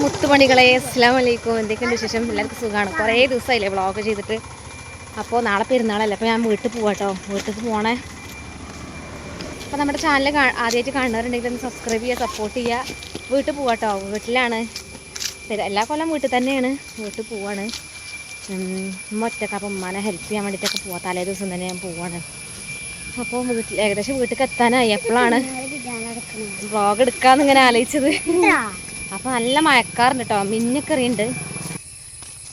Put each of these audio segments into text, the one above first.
മുത്തുമണികളെ അസ്സലാമു അലൈക്കും. എന്തൊക്കെയുണ്ട് വിശേഷം? എല്ലാവർക്കും സുഖമാണ്. കുറേ ദിവസമായില്ലേ വ്ളോഗ് ചെയ്തിട്ട്. അപ്പോൾ നാളെ പെരുന്നാളല്ലേ, അപ്പോൾ ഞാൻ വീട്ടിൽ പോവാട്ടോ. വീട്ടിൽ പോണേ. അപ്പോൾ നമ്മുടെ ചാനൽ ആദ്യമായിട്ട് കാണുന്നവരുണ്ടെങ്കിൽ ഒന്ന് സബ്സ്ക്രൈബ് ചെയ്യുക, സപ്പോർട്ട് ചെയ്യുക. വീട്ടിൽ പോവാട്ടോ. വീട്ടിലാണ്, എല്ലാ കൊല്ലം വീട്ടിൽ തന്നെയാണ്. വീട്ടിൽ പോവാണ്. ഉമ്മ ഒറ്റക്ക്, അപ്പോൾ ഉമ്മാനെ ഹെൽപ്പ് ചെയ്യാൻ വേണ്ടിയിട്ടൊക്കെ പോവാം. തലേ ദിവസം തന്നെ ഞാൻ പോവാണ്. അപ്പോൾ ഏകദേശം വീട്ടിലേക്ക് എത്താനായി. എപ്പോഴാണ് വ്ളോഗ് എടുക്കാമെന്ന് ഇങ്ങനെ ആലോചിച്ചത്. അപ്പോൾ നല്ല മഴക്കാറുണ്ട് കേട്ടോ, മിന്നക്കറിയുണ്ട്.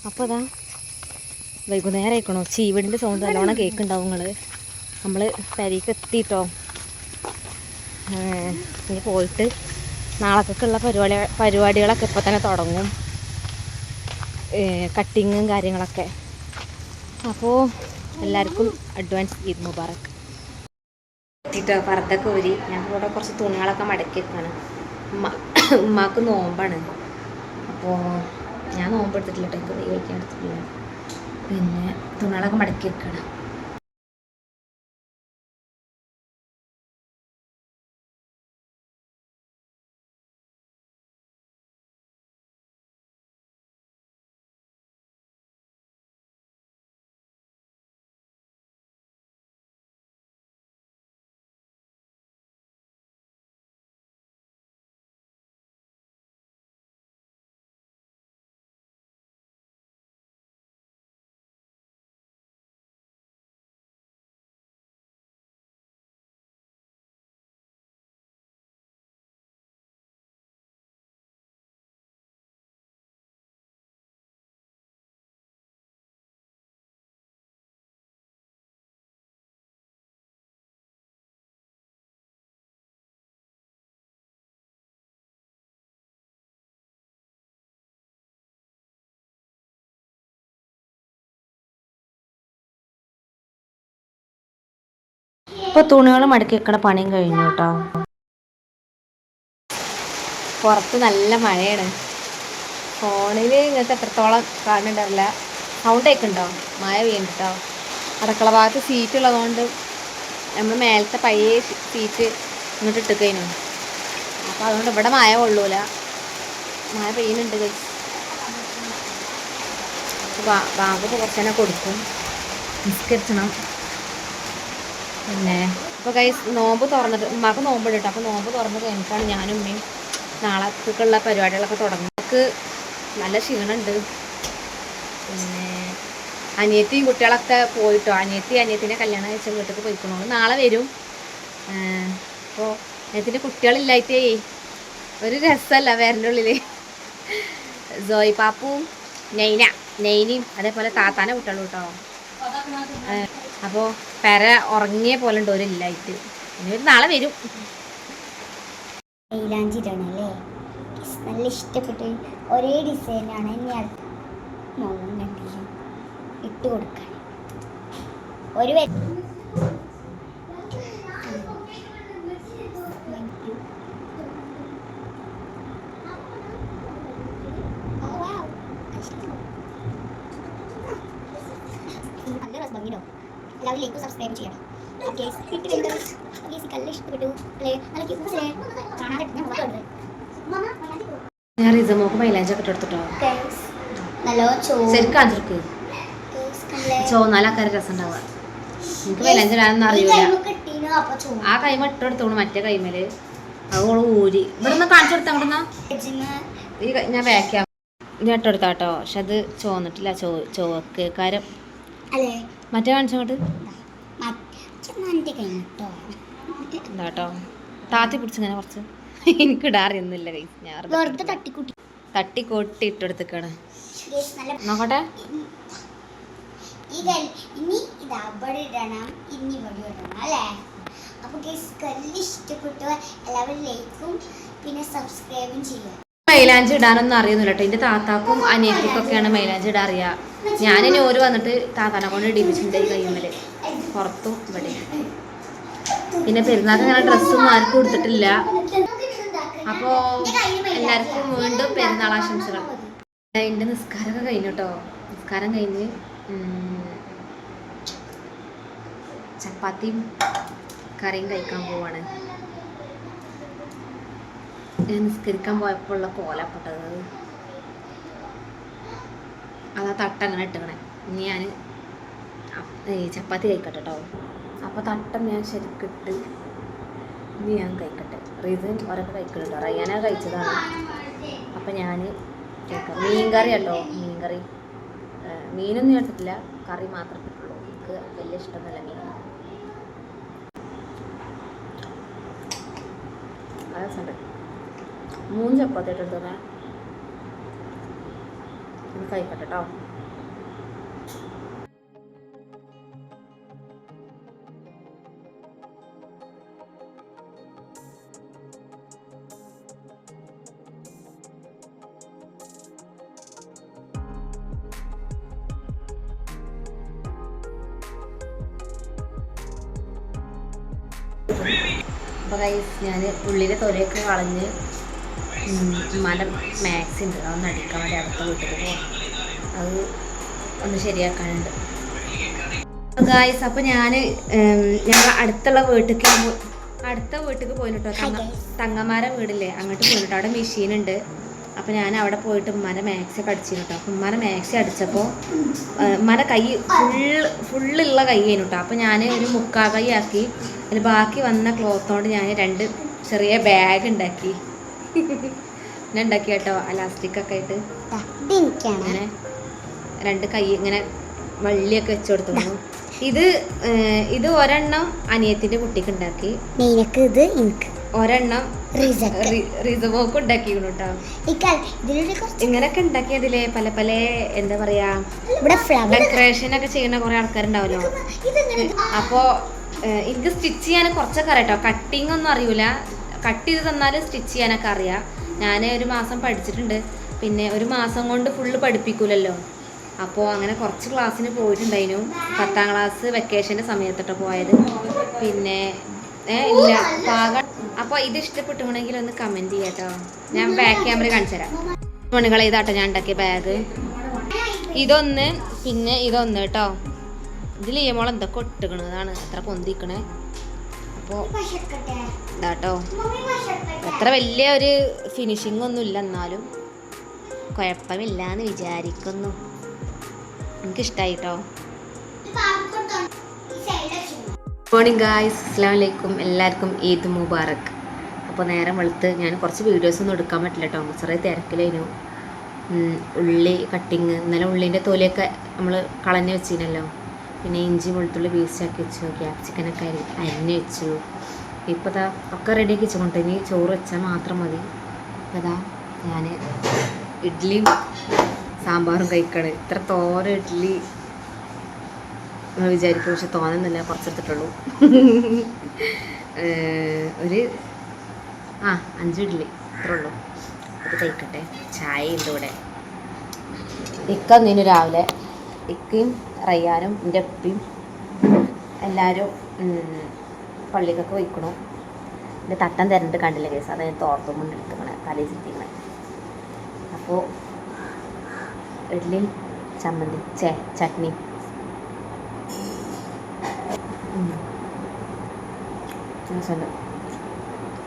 അപ്പോൾ അതാ വൈകുന്നേരം ആയിക്കണോ, ചീവടിൻ്റെ സൗണ്ട് നല്ലോണം കേൾക്കുന്നുണ്ടാവും നിങ്ങൾ. നമ്മൾ പെരേക്ക് എത്തിയിട്ടോ. ഇനി പോയിട്ട് നാളേക്കൊക്കെയുള്ള പരിപാടികളൊക്കെ ഇപ്പോൾ തന്നെ തുടങ്ങും. കട്ടിങ്ങും കാര്യങ്ങളൊക്കെ. അപ്പോൾ എല്ലാവർക്കും അഡ്വാൻസ് ഈദ് മുബാറക്ക്. എത്തിയിട്ടോ പർദ്ദ ഊരി. ഞാൻ ഇവിടെ കുറച്ച് തുണികളൊക്കെ മടക്കി വെക്കാണ്. ഉമ്മാക്ക് നോമ്പാണ്. അപ്പോൾ ഞാൻ നോമ്പ് എടുത്തിട്ടില്ല കേട്ടോ, എനിക്ക് നെയ്യ് വയ്ക്കാൻ എടുത്തിട്ടില്ല. പിന്നെ തുണികളൊക്കെ മടക്കി വെക്കണം. ഇപ്പോൾ തുണികൾ മടക്കി വെക്കണ പണിയും കഴിഞ്ഞു കേട്ടോ. പുറത്ത് നല്ല മഴയാണ്. ഫോണിൽ ഇങ്ങനത്തെ എത്രത്തോളം കാണുന്നുണ്ടാവില്ല. സൗണ്ട് കേൾക്കുന്നുണ്ടോ? മഴ പെയ്യുന്നുണ്ടോ? അടുക്കള ഭാഗത്ത് സീറ്റ് ഉള്ളതുകൊണ്ട് നമ്മൾ മേലത്തെ പഴയ സീറ്റ് ഇങ്ങോട്ട് ഇട്ടിക്കഴിഞ്ഞു. അപ്പോൾ അതുകൊണ്ട് ഇവിടെ മഴ കൊള്ളൂല. മഴ പെയ്യുന്നുണ്ട്. ബാങ്ക് കുറച്ച് തന്നെ കൊടുക്കും, നിസ്കരിച്ചണം. പിന്നെ ഇപ്പോൾ നോമ്പ് തുറന്നിട്ട് ഉമ്മാക്ക് നോമ്പ് ഇട്ടോ. അപ്പോൾ നോമ്പ് തുറന്ന് കഴിഞ്ഞിട്ടാണ് ഞാനും ഉമ്മയും നാളത്തേക്കുള്ള പരിപാടികളൊക്കെ തുടങ്ങും. നമുക്ക് നല്ല ക്ഷീണമുണ്ട്. പിന്നെ അനിയത്തിയും കുട്ടികളൊക്കെ പോയിട്ടോ. അനിയത്തിനെ കല്യാണം കഴിച്ച വീട്ടിലേക്ക് പോയിക്കണോ. നാളെ വരും. അപ്പോൾ അനിയത്തിൻ്റെ കുട്ടികളില്ലായിട്ടേ ഒരു രസമല്ല വേറിൻ്റെ ഉള്ളിൽ. ജോയ് പാപ്പും നെയ്നയും അതേപോലെ താത്താൻ്റെ കുട്ടികളും കേട്ടോ. അപ്പോൾ പെര ഉറങ്ങിയ പോലെ ഉണ്ട് ഒരില്ലായിട്ട്. ഇനി ഒരു നാളെ വരും. മൈലാഞ്ചിട്ടാണല്ലേ, നല്ല ഇഷ്ടപ്പെട്ട് ഒരേ ഡിസൈനാണ്. ഇനി അടുത്ത മുഖം കണ്ടില്ല ഇട്ട് കൊടുക്കാൻ ഒരു നല്ല രസം ഭംഗിയോ. എല്ലാവരും ലൈക്ക് സബ്സ്ക്രൈബ് ചെയ്യണം. ഞാൻ റിസമോക്ക് മൈലാഞ്ചി ഒക്കെ എടുത്തിട്ടോ. ശരിക്കും അതിർക്ക് ചോന്നാലാക്കാരെ രസം ഉണ്ടാവുക. എനിക്ക് മൈലാഞ്ചി ഇടാനൊന്നും അറിയില്ല. ആ കൈമ ഇട്ടെടുത്തോളൂ മറ്റേ കൈമേല്. അതുകൊണ്ട് ഊരി ഇവിടെ നിന്ന് കാണിച്ചു കൊടുത്താ അങ്ങോട്ട് ഞാൻ ബാക്കിയാ ഞാൻ ഇട്ടെടുത്താട്ടോ. പക്ഷെ അത് ചോന്നിട്ടില്ല. ചോക്കേക്കാരം മറ്റേ കാണിച്ചോട്ട് എന്താട്ടോ താത്തി പിടിച്ചിങ്ങനെ കുറച്ച്. എനിക്ക് ഇടാറിയൊന്നുമില്ല കൈ. ഞാൻ തട്ടിക്കൂട്ടി ഇട്ടെടുത്തേക്കാണ്. നോക്കട്ടെ. മൈലാഞ്ചി ഇടാനൊന്നും അറിയുന്നില്ല കേട്ടോ. എൻ്റെ താത്താക്കും അനിയത്തിക്കൊക്കെയാണ് മൈലാഞ്ചി ഇടാൻ അറിയാം. ഞാനിനി ഓര് വന്നിട്ട് താത്താനെ കൊണ്ട് ഇടിപ്പിച്ചിട്ടുണ്ട് ഈ കയ്യുമ്മല് പുറത്തും ഇവിടെ. പിന്നെ പെരുന്നാൾക്ക് അങ്ങനെ ഡ്രസ്സൊന്നും ആർക്കും കൊടുത്തിട്ടില്ല. അപ്പോൾ എല്ലാവർക്കും വീണ്ടും പെരുന്നാൾ ആശംസകൾ. എൻ്റെ നിസ്കാരമൊക്കെ കഴിഞ്ഞു കേട്ടോ. നിസ്കാരം കഴിഞ്ഞ് ചപ്പാത്തിയും കറിയും കഴിക്കാൻ പോവാണ്. ഞാൻ നിസ്കരിക്കാൻ പോയപ്പോൾ ഉള്ള കോലപ്പെട്ടത് അതാ തട്ടങ്ങനെ ഇട്ടണേ. ഇനി ഞാൻ ചപ്പാത്തി കഴിക്കട്ടെ കേട്ടോ. അപ്പോൾ തട്ടം ഞാൻ ശരിക്കിട്ട് ഇനി ഞാൻ കഴിക്കട്ടെ. റീസൺ ഒരൊക്കെ കഴിക്കട്ടോ, റയ്യാന കഴിച്ചതാണ്. അപ്പം ഞാൻ കേൾക്കാം. മീൻകറി കേട്ടോ, മീൻകറി. മീനൊന്നും എടുത്തിട്ടില്ല, കറി മാത്രമേ ഇട്ടിട്ടുള്ളൂ. എനിക്ക് വലിയ ഇഷ്ടമൊന്നുമല്ല മീൻ. അതേ 3 ചപ്പാത്തി ഇട്ടെടുത്ത് തന്നെ ഇത് കഴിക്കട്ടെ കേട്ടോ. അപ്പോൾ ഗൈസ് ഞാൻ ഉള്ളിലെ തൊലയൊക്കെ കളഞ്ഞ് ഉമ്മാൻ്റെ മാക്സി ഉണ്ട്, അതൊന്ന് അടിക്കാൻ വേണ്ടി അടുത്ത വീട്ടിൽ പോകാം. അത് ഒന്ന് ശരിയാക്കാനുണ്ട് ഗൈസ്. അപ്പോൾ ഞങ്ങൾ അടുത്ത വീട്ടിലേക്ക് പോയിട്ടോ. തങ്ങന്മാരെ വീടില്ലേ, അങ്ങോട്ട് പോയിട്ടോ. അവിടെ മെഷീനുണ്ട്. അപ്പോൾ ഞാൻ അവിടെ പോയിട്ട് ഉമ്മാൻ്റെ മാക്സി ഒക്കെ അടിച്ചിരുന്നു കേട്ടോ. അപ്പോൾ ഉമ്മാൻ്റെ മാക്സി അടിച്ചപ്പോൾ ഉമ്മാൻ്റെ കൈ ഫുള്ളുള്ള കൈ ആയിരുന്നു കേട്ടോ. അപ്പോൾ ഞാൻ ഒരു 3/4 കൈ ആക്കി. അതിൽ ബാക്കി വന്ന ക്ലോത്തോണ്ട് ഞാൻ 2 ചെറിയ ബാഗ് ഉണ്ടാക്കി. ഞാൻ ഉണ്ടാക്കി കേട്ടോ, അലാസ്റ്റിക്കൊക്കെ ആയിട്ട് ഇങ്ങനെ 2 കൈ ഇങ്ങനെ വള്ളിയൊക്കെ വെച്ച് കൊടുത്തു. ഇത് ഒരെണ്ണം അനിയത്തിൻ്റെ കുട്ടിക്ക് ഉണ്ടാക്കി, ഒരെണ്ണം റിസവോക്ക് ഉണ്ടാക്കിയിരുന്നു കേട്ടോ. ഇങ്ങനെയൊക്കെ ഉണ്ടാക്കിയതില്ലേ പല പല എന്താ പറയാ ഡെക്കറേഷൻ ഒക്കെ ചെയ്യുന്ന കുറെ ആൾക്കാരുണ്ടാവല്ലോ. അപ്പോൾ എനിക്ക് സ്റ്റിച്ച് ചെയ്യാൻ കുറച്ചൊക്കെ അറിയാം കേട്ടോ. കട്ടിങ് ഒന്നും അറിയൂല, കട്ട് ചെയ്ത് തന്നാൽ സ്റ്റിച്ച് ചെയ്യാനൊക്കെ അറിയാം. ഞാൻ 1 മാസം പഠിച്ചിട്ടുണ്ട്. പിന്നെ 1 മാസം കൊണ്ട് ഫുള്ള് പഠിപ്പിക്കൂലല്ലോ. അപ്പോൾ അങ്ങനെ കുറച്ച് ക്ലാസ്സിന് പോയിട്ടുണ്ടായിരുന്നു. 10ാം ക്ലാസ് വെക്കേഷൻ്റെ സമയത്തോട്ട് പോയത്. പിന്നെ ഇല്ല പാകം. അപ്പോൾ ഇത് ഇഷ്ടപ്പെട്ടുണ്ടെങ്കിൽ ഒന്ന് കമൻറ്റ് ചെയ്യാം കേട്ടോ. ഞാൻ ബാക്ക് ക്യാമറ കാണിച്ചു തരാം. പെണ്ണുങ്ങളെ ഇതാട്ടോ ഞാൻ ഉണ്ടാക്കിയ ബാഗ്. ഇതൊന്ന്, പിന്നെ ഇതൊന്ന് കേട്ടോ. ഇതിൽ ചെയ്യുമ്പോൾ എന്തൊക്കെ ഒട്ടുകണതാണ് എത്ര പൊന്തിക്കണേ. അപ്പോൾ ഇതാട്ടോ, അത്ര വലിയ ഒരു ഫിനിഷിംഗ് ഒന്നും ഇല്ല, എന്നാലും കുഴപ്പമില്ല എന്ന് വിചാരിക്കുന്നു. എനിക്കിഷ്ടമായി കേട്ടോ. മോർണിംഗ് ഗായ്സ്, അസ്സലാമു അലൈക്കും. എല്ലാവർക്കും ഈദ് മുബാറക്. അപ്പോൾ നേരം വെളുത്ത് ഞാൻ കുറച്ച് വീഡിയോസൊന്നും എടുക്കാൻ പറ്റില്ല കേട്ടോ, ചെറിയ തിരക്കിലായിരുന്നു. ഉള്ളി കട്ടിങ്, ഇന്നലെ ഉള്ളിൻ്റെ തൊലിയൊക്കെ നമ്മൾ കളഞ്ഞ് വെച്ചിരുന്നല്ലോ. പിന്നെ ഇഞ്ചി വെളുത്തുള്ളി പേസ്റ്റാക്കി വെച്ചു, ക്യാപ്സിക്കനൊക്കെ അരിഞ്ഞ് വെച്ചു. ഇപ്പോൾ ഇതാ ഒക്കെ റെഡിയാക്കി വെച്ചുകൊണ്ട് ഇനി ചോറ് വെച്ചാൽ മാത്രം മതി. അപ്പോൾ ഇതാ ഞാൻ ഇഡ്ഡലിയും സാമ്പാറും കഴിക്കണം. ഇത്ര തോര ഇഡ്ഡലി നമ്മൾ വിചാരിക്കും, പക്ഷെ തോന്നുന്നില്ല, കുറച്ചെടുത്തിട്ടുള്ളൂ. ഒരു 5 ഇഡ്ഡലി ഇത്രേ ഉള്ളൂ. അത് കഴിക്കട്ടെ. ചായ ഉണ്ട് ഇവിടെ. ഇക്ക ഒന്നിനു രാവിലെ ഇക്കയും റയ്യാനും എൻ്റെ ഉപ്പയും എല്ലാവരും പള്ളിക്കൊക്കെ വയ്ക്കണു. എൻ്റെ തട്ടം തരണ്ട് കണ്ടില്ല കേസ്, അത് ഞാൻ തോർത്തും കൊണ്ട് എടുത്തുക്കണേ, തലയിൽ ചുറ്റിക്കണേ. അപ്പോൾ ഇഡ്ഡലി ചമ്മന്തി ചട്നി.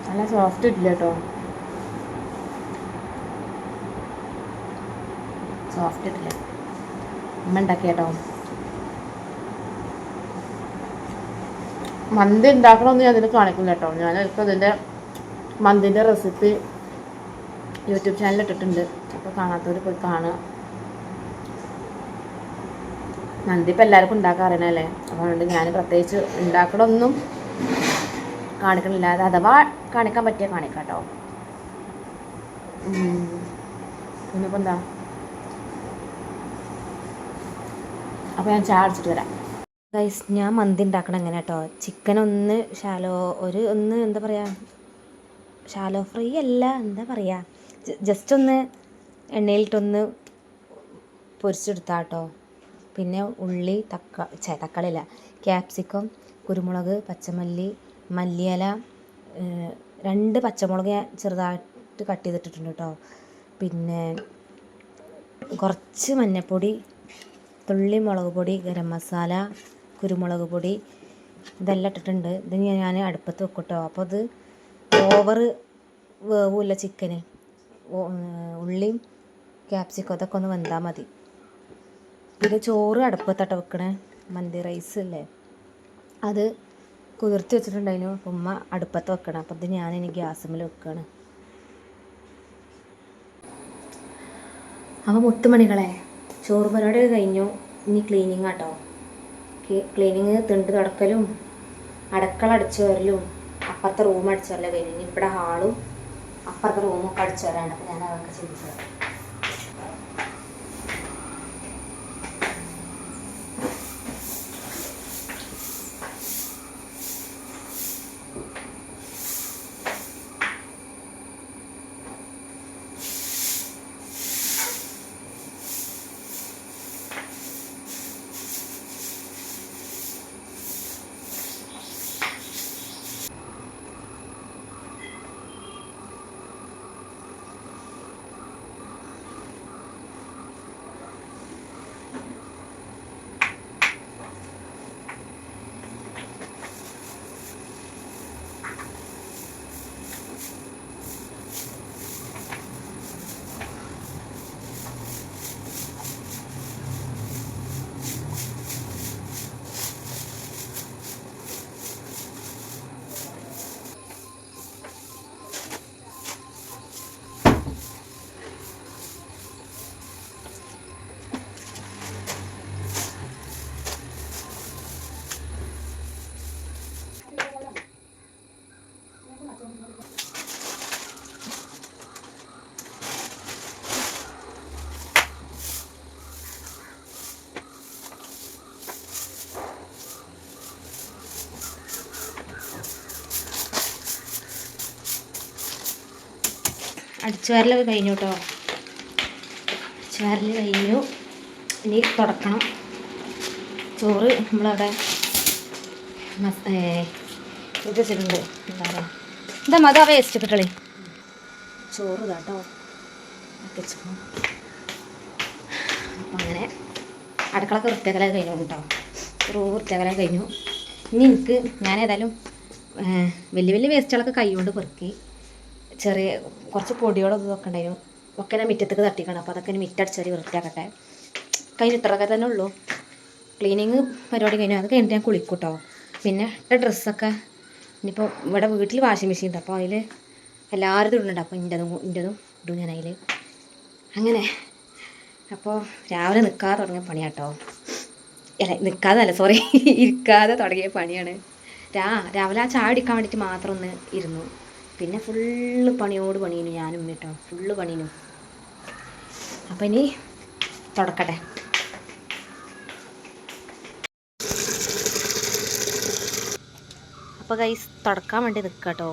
നല്ല സോഫ്റ്റ് ഇഡ്ഡലി കേട്ടോ, സോഫ്റ്റ് ഇഡ്ഡലി അമ്മ ഉണ്ടാക്കി കേട്ടോ. മന്തി ഉണ്ടാക്കണമെന്ന് ഞാൻ ഇതിൽ കാണിക്കില്ല കേട്ടോ. ഞാൻ ഇപ്പോൾ ഇതിൻ്റെ മന്തിൻ്റെ റെസിപ്പി യൂട്യൂബ് ചാനലിൽ ഇട്ടിട്ടുണ്ട്. അപ്പോൾ കാണാത്തവർ പോയി കാണുക. മന്തി ഇപ്പോൾ എല്ലാവർക്കും ഉണ്ടാക്കാൻ അറിയണല്ലേ. അതുകൊണ്ട് ഞാൻ പ്രത്യേകിച്ച് ഉണ്ടാക്കണമൊന്നും കാണിക്കണില്ല. അത് അഥവാ കാണിക്കാൻ പറ്റിയ കാണിക്കാം കേട്ടോ. പിന്നിപ്പോൾ എന്താ, അപ്പോൾ ഞാൻ ചായ അടിച്ചിട്ട് വരാം ഗൈസ്. ഞാൻ മന്തി ഉണ്ടാക്കണം എങ്ങനെ കേട്ടോ. ചിക്കൻ ഒന്ന് ഒന്ന് എന്താ പറയുക, ഷാലോ ഫ്രൈ അല്ല, എന്താ പറയുക, ജസ്റ്റ് ഒന്ന് എണ്ണയിലിട്ടൊന്ന് പൊരിച്ചെടുത്താൽ കേട്ടോ. പിന്നെ ഉള്ളി, തക്കാളി അല്ല, ക്യാപ്സിക്കം, കുരുമുളക്, പച്ചമല്ലി, മല്ലിയില, 2 പച്ചമുളക് ഞാൻ ചെറുതായിട്ട് കട്ട് ചെയ്തിട്ടിട്ടുണ്ട് കേട്ടോ. പിന്നെ കുറച്ച് മഞ്ഞൾപ്പൊടി, തുള്ളി മുളക് പൊടി, ഗരം മസാല, കുരുമുളക് പൊടി, ഇതെല്ലാം ഇട്ടിട്ടുണ്ട്. ഇത് ഞാൻ അടുപ്പത്ത് വെക്കും കേട്ടോ. അപ്പോൾ അത് ഓവർ വേവുമില്ല ചിക്കന്. ഉള്ളിയും ക്യാപ്സിക്കം അതൊക്കെ ഒന്ന് വെന്താൽ മതി. പിന്നെ ചോറ് അടുപ്പത്തട്ട വെക്കണേ, മന്തി റൈസ് അല്ലേ, അത് കുതിർത്തി വെച്ചിട്ടുണ്ടായിരുന്നു. അപ്പം ഉമ്മ അടുപ്പത്ത് വെക്കണം. അപ്പം ഇത് ഞാനിനി ഗ്യാസുമ്മൽ വെക്കുകയാണ്. അപ്പോൾ മുത്തുമണികളെ, ചോറ് പരിപാടി കഴിഞ്ഞു. ഇനി ക്ലീനിങ് ആട്ടോ. ക്ലീനിങ് തിണ്ട് തുടക്കലും അടുക്കള അടിച്ചു വരലും അപ്പുറത്തെ റൂം അടിച്ചു വരലും കഴിഞ്ഞു. ഇവിടെ ഹാളും അപ്പുറത്തെ റൂമൊക്കെ അടിച്ചു വരാണ്ട്. അപ്പം ഞാൻ അതൊക്കെ ചെയ്തിട്ട് അടിച്ചുവാരലൊക്കെ കഴിഞ്ഞു കേട്ടോ. അടിച്ചുവാരൽ കഴിഞ്ഞു. ഇനി തുടക്കണം. ചോറ് നമ്മളവിടെ ഇത് വെച്ചിട്ടുണ്ട്. എന്താ പറയുക, എന്താ മത വേസ്റ്റ് കിട്ടളി. ചോറ് ഇതാട്ടോ വെച്ചിട്ടുണ്ട്. അപ്പം അങ്ങനെ അടുക്കളൊക്കെ വൃത്തിയാക്കലൊക്കെ കഴിഞ്ഞു കേട്ടോ. റൂം വൃത്തിയാക്കലൊക്കെ കഴിഞ്ഞു. ഇനി എനിക്ക് ഞാൻ ഏതായാലും വലിയ വലിയ വേസ്റ്റുകളൊക്കെ കൈ കൊണ്ട് പെറുക്കി, ചെറിയ കുറച്ച് പൊടിയോടൊന്നും ഇതൊക്കെ ഉണ്ടായിരുന്നു, ഒക്കെ ഞാൻ മുറ്റത്തേക്ക് തട്ടിക്കണം. അപ്പോൾ അതൊക്കെ മുറ്റടിച്ചൊരു വൃത്തിയാക്കട്ടെ. കഴിഞ്ഞ് ഇത്രയൊക്കെ തന്നെ ഉള്ളൂ. ക്ലീനിങ് പരിപാടി കഴിഞ്ഞു. അത് കഴിഞ്ഞിട്ട് ഞാൻ കുളിക്കും കേട്ടോ. പിന്നെ ഡ്രസ്സൊക്കെ ഇനിയിപ്പോൾ ഇവിടെ വീട്ടിൽ വാഷിംഗ് മെഷീൻ ഉണ്ട്. അപ്പോൾ അതിൽ എല്ലാവരും ഇടുന്നുണ്ട്. അപ്പോൾ ഇൻ്റെതും ഇടും ഞാൻ അതിൽ. അങ്ങനെ അപ്പോൾ രാവിലെ നിൽക്കാതെ തുടങ്ങിയ പണിയാട്ടോ. അല്ല നിൽക്കാതെ അല്ല, സോറി, ഇരിക്കാതെ തുടങ്ങിയ പണിയാണ്. രാവിലെ ആ ചായ അടിക്കാൻ വേണ്ടിയിട്ട് മാത്രം ഒന്ന് ഇരുന്നു. പിന്നെ ഫുള്ള് പണിയോട് പണിയിനു ഞാനും കേട്ടോ, ഫുള്ള് പണിയിനു. അപ്പം ഇനി തുടക്കട്ടെ. അപ്പോൾ ഗൈസ് തുടക്കാൻ വേണ്ടി നിൽക്കാം കേട്ടോ.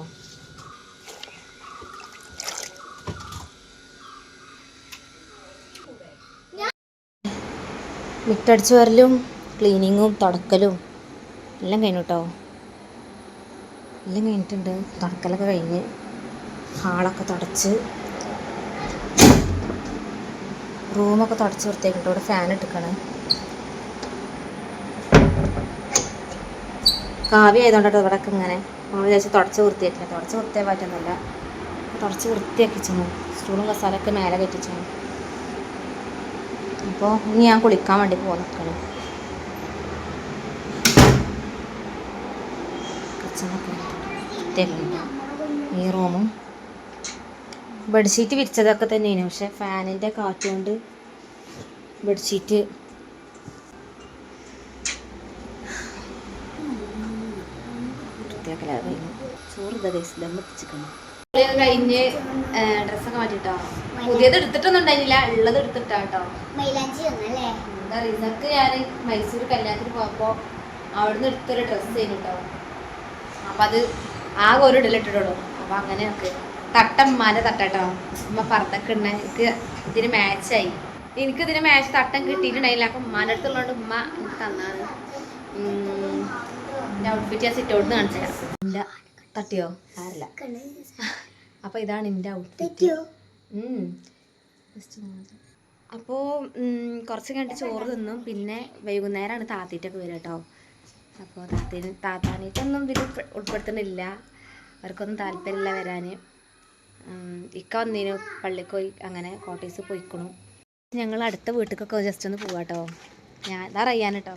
മിറ്റടിച്ചു വരലും ക്ലീനിങ്ങും തുടക്കലും എല്ലാം കഴിഞ്ഞു കേട്ടോ. എല്ലാം കഴിഞ്ഞിട്ടുണ്ട്. തുടക്കലൊക്കെ കഴിഞ്ഞ് ഹാളൊക്കെ തുടച്ച് റൂമൊക്കെ തുടച്ച് വൃത്തിയാക്കിയിട്ട് ഇവിടെ ഫാൻ ഇട്ടിക്കണം. കാവ്യ ആയതുകൊണ്ടോ ഇവിടെയൊക്കെ ഇങ്ങനെ നമ്മൾ വിചാരിച്ച് തുടച്ച് വൃത്തിയാക്കില്ല. തുടച്ച് വൃത്തിയാക്കാൻ പറ്റുന്നില്ല. തുടച്ച് വൃത്തിയാക്കിച്ചു. സ്റ്റൂളും കസാലൊക്കെ മേലെ കെട്ടിച്ചു. അപ്പോൾ ഇനി ഞാൻ കുളിക്കാൻ വേണ്ടി പോകാൻ നിൽക്കണം. കിച്ചണൊക്കെ ഈ റൂമും ബെഡ്ഷീറ്റ് വിരിച്ചതൊക്കെ തന്നെയാണ്. പക്ഷെ ഫാനിൻ്റെ കാറ്റ് കൊണ്ട് ബെഡ്ഷീറ്റ് വൃത്തിയാക്കലാതെ കഴിഞ്ഞു. ചോറ് ദം എത്തിച്ചിക്കണം. കഴിഞ്ഞ് ഡ്രസ്സൊക്കെ മാറ്റിട്ടോ. പുതിയത് എടുത്തിട്ടൊന്നും ഉണ്ടായിരുന്നില്ല, ഉള്ളത് എടുത്തിട്ടാ കേട്ടോ. എന്താ റിസർക്ക് ഞാൻ മൈസൂർ കല്യാണത്തിന് പോയപ്പോൾ അവിടുന്ന് എടുത്തൊരു ഡ്രസ്സ് ചെയ്യുന്നു കേട്ടോ. അപ്പം അത് ആകെ ഒരു ഇടലിട്ടിട്ടുള്ളൂ. അപ്പം അങ്ങനെ നമുക്ക് തട്ടമ്മാൻ്റെ തട്ടോ. ഉമ്മ പറത്തൊക്കെ ഉണ്ട്. എനിക്ക് ഇതിന് മാച്ചായി. എനിക്കിതിന് മാച്ച് തട്ടം കിട്ടിയിട്ടുണ്ടായില്ല. അപ്പം ഉമ്മാൻ്റെ അടുത്തുള്ളതുകൊണ്ട് ഉമ്മ എനിക്ക് തന്നാണ്. എൻ്റെ ഔട്ട്ഫിറ്റ് ഞാൻ സിറ്റ് ഔട്ട് കാണിച്ചു തരാം. എൻ്റെ തട്ടിയോ സാരില്ല. അപ്പോൾ ഇതാണ് എൻ്റെ ഔട്ട്ഫിറ്റ്. അപ്പോൾ കുറച്ച് കഴിഞ്ഞിട്ട് ചോറ് തിന്നും. പിന്നെ വൈകുന്നേരമാണ് താത്തിയിട്ടൊക്കെ വരിക കേട്ടോ. അപ്പോൾ താത്താനായിട്ടൊന്നും ഇതിൽ ഉൾപ്പെടുത്തുന്നില്ല. അവർക്കൊന്നും താല്പര്യമില്ല വരാൻ. ഇക്ക വന്നീനു പള്ളിക്ക് പോയി അങ്ങനെ കോട്ടേഴ്സ് പോയിക്കണു. ഞങ്ങൾ അടുത്ത വീട്ടിലേക്കൊക്കെ ജസ്റ്റ് ഒന്ന് പോവാട്ടോ. ഞാൻ ഇതാ അറിയാൻ കേട്ടോ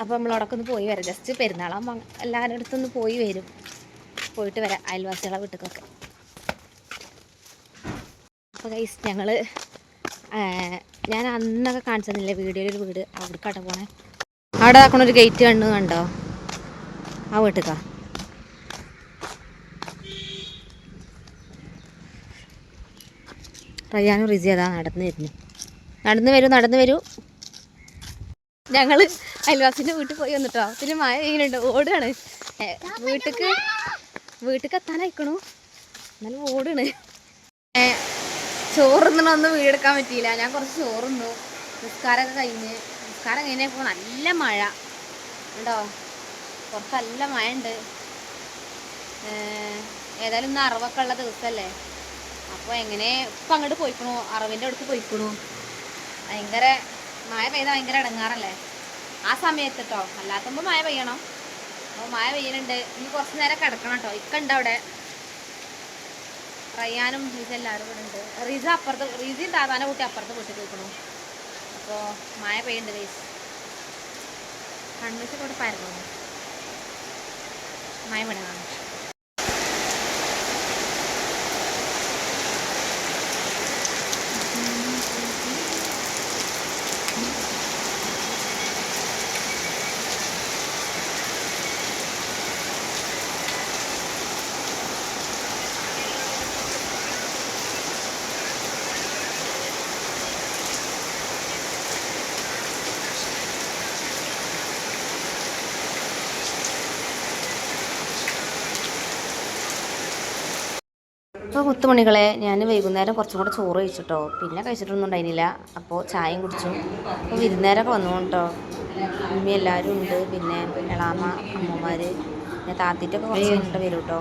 അപ്പോൾ നമ്മളവിടൊക്കെ ഒന്ന് പോയി വരാം. ജസ്റ്റ് പെരുന്നാളാകുമ്പോൾ എല്ലാവരുടെ അടുത്തൊന്ന് പോയി വരും, പോയിട്ട് വരാം അയൽവാസികളെ വീട്ടിലേക്കൊക്കെ. അപ്പോൾ ഗൈസ് ഞങ്ങൾ ഞാൻ അന്നൊക്കെ കാണിച്ചതില്ലേ വീഡിയോയിലൊരു വീട്, അവിടേക്കാട്ടോ പോണേ. അവിടെ ആക്കണൊരു ഗേറ്റ് കണ്ടോ, ആ വീട്ടിലേക്കാ. റയ്യാനും റിസി അതാ നടന്നു വരൂ. ഞങ്ങൾ അയൽവാസിൻ്റെ വീട്ടിൽ പോയി വന്നിട്ടോ. പിന്നെ മഴ പെയ്യുന്നുണ്ട്, ഓടുകയാണ്. വീട്ടിലേക്ക് എത്താനായിക്കണു, എന്നാലും ഓടുകയാണ്. ചോറുന്നൊന്നും വീടെടുക്കാൻ പറ്റിയില്ല. ഞാൻ കുറച്ച് ചോറുന്നു. നിസ്കാരമൊക്കെ കഴിഞ്ഞപ്പോൾ നല്ല മഴ ഉണ്ടോ, കുറച്ച് നല്ല മഴ ഉണ്ട്. ഏതായാലും ഇന്ന് അറവൊക്കെ ഉള്ള ദിവസമല്ലേ, അപ്പോൾ എങ്ങനെ ഇപ്പം അങ്ങോട്ട് പോയിക്കണു, അറവിൻ്റെ അടുത്ത് പോയിക്കണു. ഭയങ്കര മഴ പെയ്താൽ ഭയങ്കര ഇടങ്ങാറല്ലേ ആ സമയത്ത് കേട്ടോ. അല്ലാത്തുമ്പോൾ മഴ പെയ്യണം. അപ്പോൾ മഴ പെയ്യുന്നുണ്ട്. ഇനി കുറച്ച് നേരം കിടക്കണം കേട്ടോ. ഇക്കുണ്ട് അവിടെ, റയ്യാനും റീസ എല്ലാവരും ഇവിടെ ഉണ്ട്. റീസയും താതാനെ കൂട്ടി അപ്പുറത്ത് വീട്ടിൽ പോയിക്കണു. അപ്പോൾ മഴ പെയ്യുന്നുണ്ട് ഗൈസ്. കണ്ണൂച്ച് കൂടെ പരന്നു മഴ വിടണം. ഇപ്പോൾ മുത്തുമണികളെ ഞാൻ വൈകുന്നേരം കുറച്ചും കൂടെ ചോറ് കഴിച്ചിട്ടോ. പിന്നെ കഴിച്ചിട്ടൊന്നും ഉണ്ടായിരുന്നില്ല. അപ്പോൾ ചായയും കുടിച്ചു. അപ്പോൾ വിരുന്നേരമൊക്കെ വന്നു കേട്ടോ. ഉമ്മി എല്ലാവരും ഉണ്ട്, പിന്നെ എളാമ, അമ്മമാർ, പിന്നെ താത്തിട്ടൊക്കെ കുറച്ച് കഴിഞ്ഞിട്ട് വരും കേട്ടോ.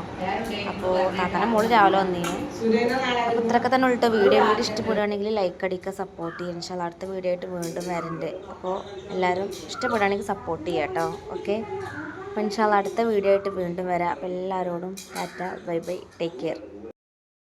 അപ്പോൾ താത്താൻ്റെ മോള് രാവിലെ വന്നീനു. അപ്പോൾ ഇത്രയൊക്കെ തന്നെ ഉള്ളൂ. വീഡിയോ ഇഷ്ടപ്പെടുകയാണെങ്കിൽ ലൈക്ക് അടിക്കുക, സപ്പോർട്ട് ചെയ്യുക. ഇൻഷാ അല്ലാ അടുത്ത വീഡിയോ ആയിട്ട് വീണ്ടും വരണ്ട്. അപ്പോൾ എല്ലാവരും ഇഷ്ടപ്പെടുകയാണെങ്കിൽ സപ്പോർട്ട് ചെയ്യുക കേട്ടോ. ഓക്കെ, അപ്പോൾ ഇൻഷാ അല്ലാ അടുത്ത വീഡിയോ ആയിട്ട് വീണ്ടും വരാം. അപ്പോൾ എല്ലാവരോടും Tata, bye bye, take care.